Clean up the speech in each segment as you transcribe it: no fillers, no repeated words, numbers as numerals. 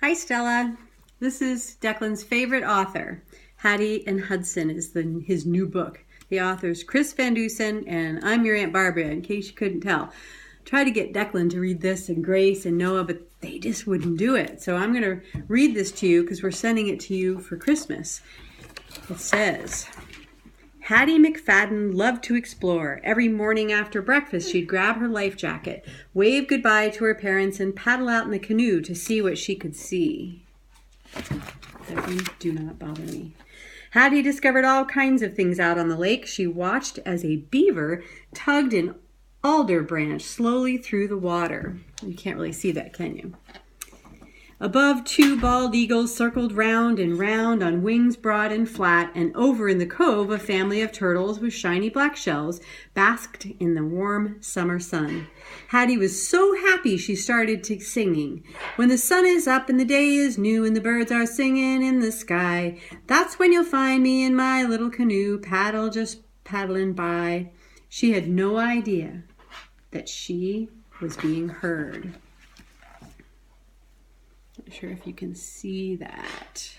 Hi, Stella. This is Declan's favorite author. Hattie and Hudson is his new book. The author's Chris Van Dusen, and I'm your Aunt Barbara, in case you couldn't tell. Tried to get Declan to read this, and Grace and Noah, but they just wouldn't do it. So I'm going to read this to you because we're sending it to you for Christmas. It says, Hattie McFadden loved to explore. Every morning after breakfast, she'd grab her life jacket, wave goodbye to her parents, and paddle out in the canoe to see what she could see. Do not bother me. Hattie discovered all kinds of things out on the lake. She watched as a beaver tugged an alder branch slowly through the water. You can't really see that, can you? Above, two bald eagles circled round and round on wings broad and flat, and over in the cove, a family of turtles with shiny black shells basked in the warm summer sun. Hattie was so happy she started singing. When the sun is up and the day is new and the birds are singing in the sky, that's when you'll find me in my little canoe, just paddling by. She had no idea that she was being heard. Not sure if you can see that.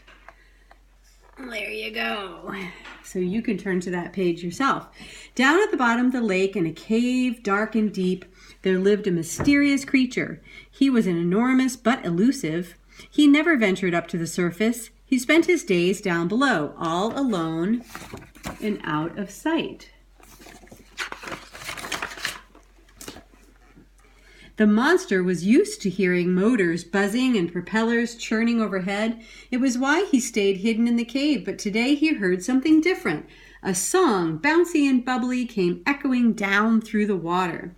There you go. So you can turn to that page yourself. Down at the bottom of the lake, in a cave dark and deep, there lived a mysterious creature. He was an enormous but elusive. He never ventured up to the surface. He spent his days down below, all alone and out of sight. The monster was used to hearing motors buzzing and propellers churning overhead. It was why he stayed hidden in the cave, but today he heard something different. A song, bouncy and bubbly, came echoing down through the water.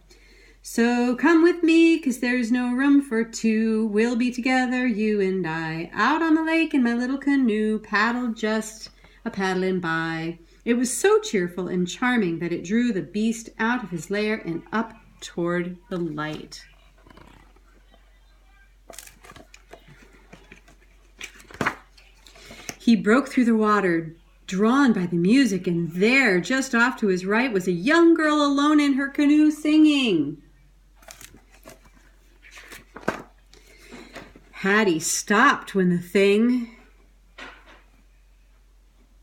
So come with me, 'cause there's no room for two. We'll be together, you and I, out on the lake in my little canoe, just a-paddling by. It was so cheerful and charming that it drew the beast out of his lair and up toward the light. He broke through the water, drawn by the music, and there, just off to his right, was a young girl alone in her canoe singing. Hattie stopped when the thing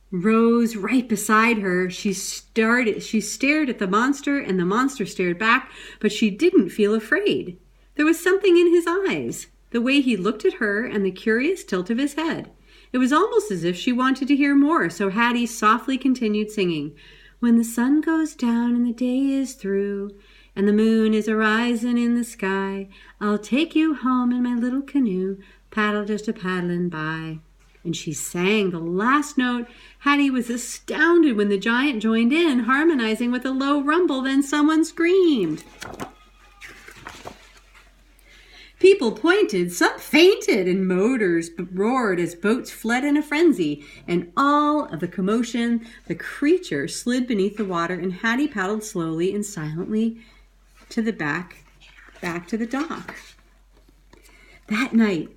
rose right beside her. She stared at the monster, and the monster stared back, but she didn't feel afraid. There was something in his eyes, the way he looked at her and the curious tilt of his head. It was almost as if she wanted to hear more, so Hattie softly continued singing. When the sun goes down and the day is through, and the moon is a-rising in the sky, I'll take you home in my little canoe, just a-paddling by. And she sang the last note. Hattie was astounded when the giant joined in, harmonizing with a low rumble. Then someone screamed. People pointed, some fainted, and motors roared as boats fled in a frenzy. And all of the commotion, the creature slid beneath the water, and Hattie paddled slowly and silently to the back to the dock. That night,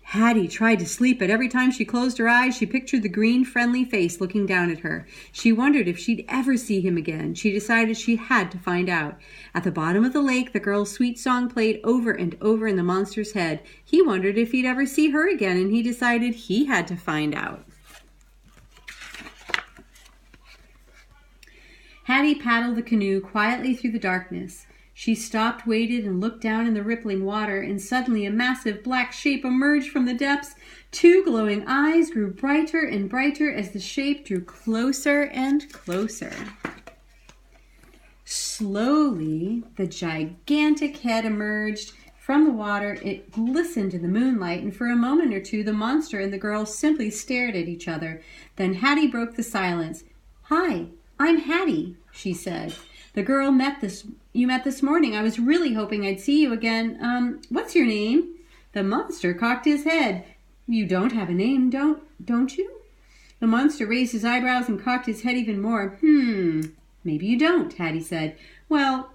Hattie tried to sleep, but every time she closed her eyes, she pictured the green, friendly face looking down at her. She wondered if she'd ever see him again. She decided she had to find out. At the bottom of the lake, the girl's sweet song played over and over in the monster's head. He wondered if he'd ever see her again, and he decided he had to find out. Hattie paddled the canoe quietly through the darkness. She stopped, waited, and looked down in the rippling water, and suddenly a massive black shape emerged from the depths. Two glowing eyes grew brighter and brighter as the shape drew closer and closer. Slowly, the gigantic head emerged from the water. It glistened in the moonlight, and for a moment or two, the monster and the girl simply stared at each other. Then Hattie broke the silence. "Hi, I'm Hattie," she said. "The girl you met this morning. I was really hoping I'd see you again. What's your name?" The monster cocked his head. "You don't have a name, don't you?" The monster raised his eyebrows and cocked his head even more. Maybe you don't," Hattie said. "Well,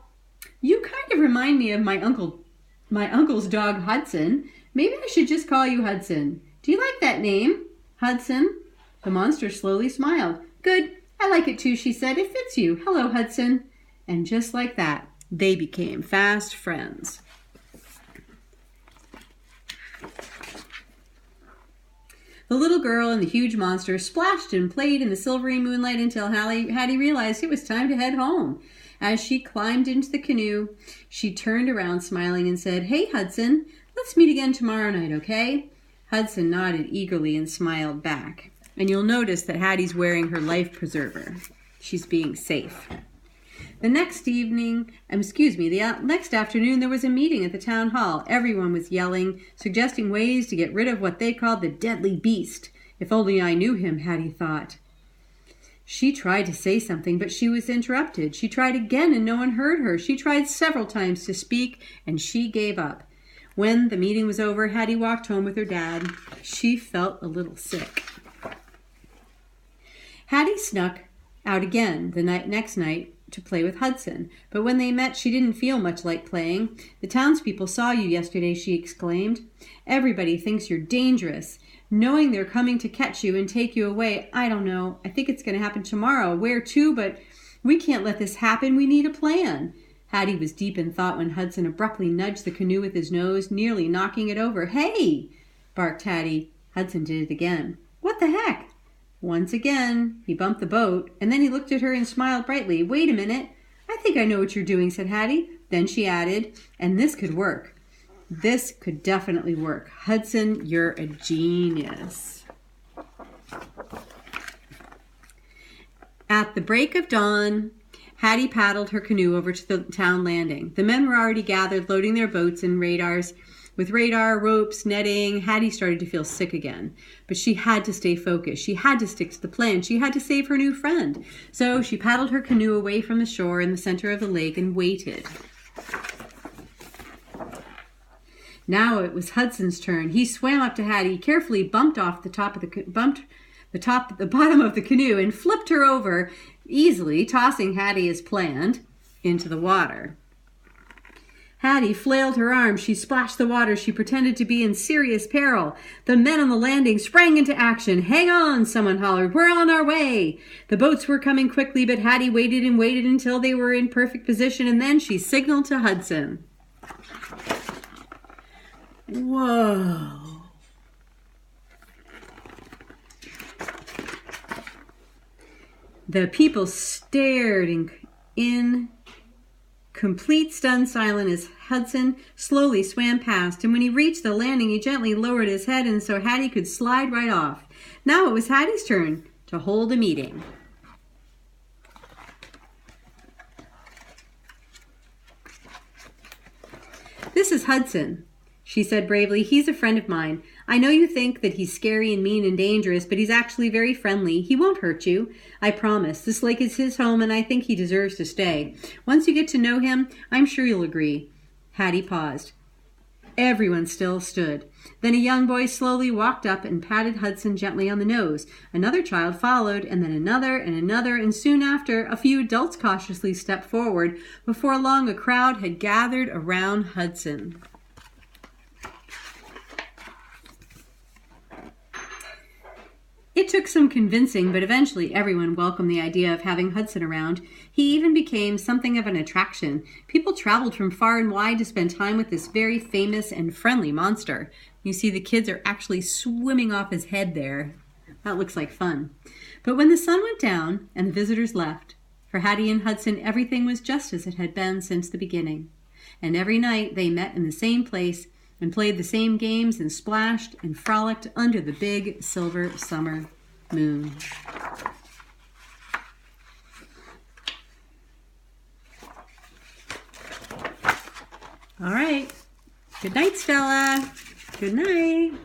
you kind of remind me of my uncle's dog, Hudson. Maybe I should just call you Hudson. Do you like that name, Hudson?" The monster slowly smiled. "Good. I like it too," she said. "It fits you. Hello, Hudson." And just like that, they became fast friends. The little girl and the huge monster splashed and played in the silvery moonlight until Hattie realized it was time to head home. As she climbed into the canoe, she turned around smiling and said, "Hey, Hudson, let's meet again tomorrow night, okay?" Hudson nodded eagerly and smiled back. And you'll notice that Hattie's wearing her life preserver. She's being safe. The next afternoon, there was a meeting at the town hall. Everyone was yelling, suggesting ways to get rid of what they called the deadly beast. If only I knew him, Hattie thought. She tried to say something, but she was interrupted. She tried again, and no one heard her. She tried several times to speak, and she gave up. When the meeting was over, Hattie walked home with her dad. She felt a little sick. Hattie snuck out again the next night to play with Hudson, but when they met, she didn't feel much like playing. "The townspeople saw you yesterday," she exclaimed. "Everybody thinks you're dangerous. Knowing they're coming to catch you and take you away, I don't know. I think it's going to happen tomorrow. Where to? But we can't let this happen. We need a plan." Hattie was deep in thought when Hudson abruptly nudged the canoe with his nose, nearly knocking it over. "Hey!" barked Hattie. Hudson did it again. "What the heck?" Once again, he bumped the boat, and then he looked at her and smiled brightly. "Wait a minute. I think I know what you're doing," said Hattie. Then she added, "And this could work." This could definitely work. "Hudson, you're a genius." At the break of dawn, Hattie paddled her canoe over to the town landing. The men were already gathered, loading their boats and radars. With radar, ropes, netting, Hattie started to feel sick again. But she had to stay focused. She had to stick to the plan. She had to save her new friend. So she paddled her canoe away from the shore in the center of the lake and waited. Now it was Hudson's turn. He swam up to Hattie, carefully bumped off the bottom of the canoe, and flipped her over easily, tossing Hattie as planned into the water. Hattie flailed her arms. She splashed the water. She pretended to be in serious peril. The men on the landing sprang into action. "Hang on," someone hollered. "We're on our way." The boats were coming quickly, but Hattie waited and waited until they were in perfect position, and then she signaled to Hudson. Whoa. The people stared in complete stunned silence as Hudson slowly swam past, and when he reached the landing, he gently lowered his head and so Hattie could slide right off. Now it was Hattie's turn to hold a meeting. "This is Hudson," she said bravely. "He's a friend of mine. I know you think that he's scary and mean and dangerous, but he's actually very friendly. He won't hurt you. I promise. This lake is his home, and I think he deserves to stay. Once you get to know him, I'm sure you'll agree." Hattie paused. Everyone still stood. Then a young boy slowly walked up and patted Hudson gently on the nose. Another child followed, and then another, and soon after, a few adults cautiously stepped forward. Before long, a crowd had gathered around Hudson. It took some convincing, but eventually everyone welcomed the idea of having Hudson around. He even became something of an attraction. People traveled from far and wide to spend time with this very famous and friendly monster. You see the kids are actually swimming off his head there. That looks like fun. But when the sun went down and the visitors left, for Hattie and Hudson, everything was just as it had been since the beginning. And every night they met in the same place and played the same games and splashed and frolicked under the big silver summer moon. All right. Good night, Stella. Good night.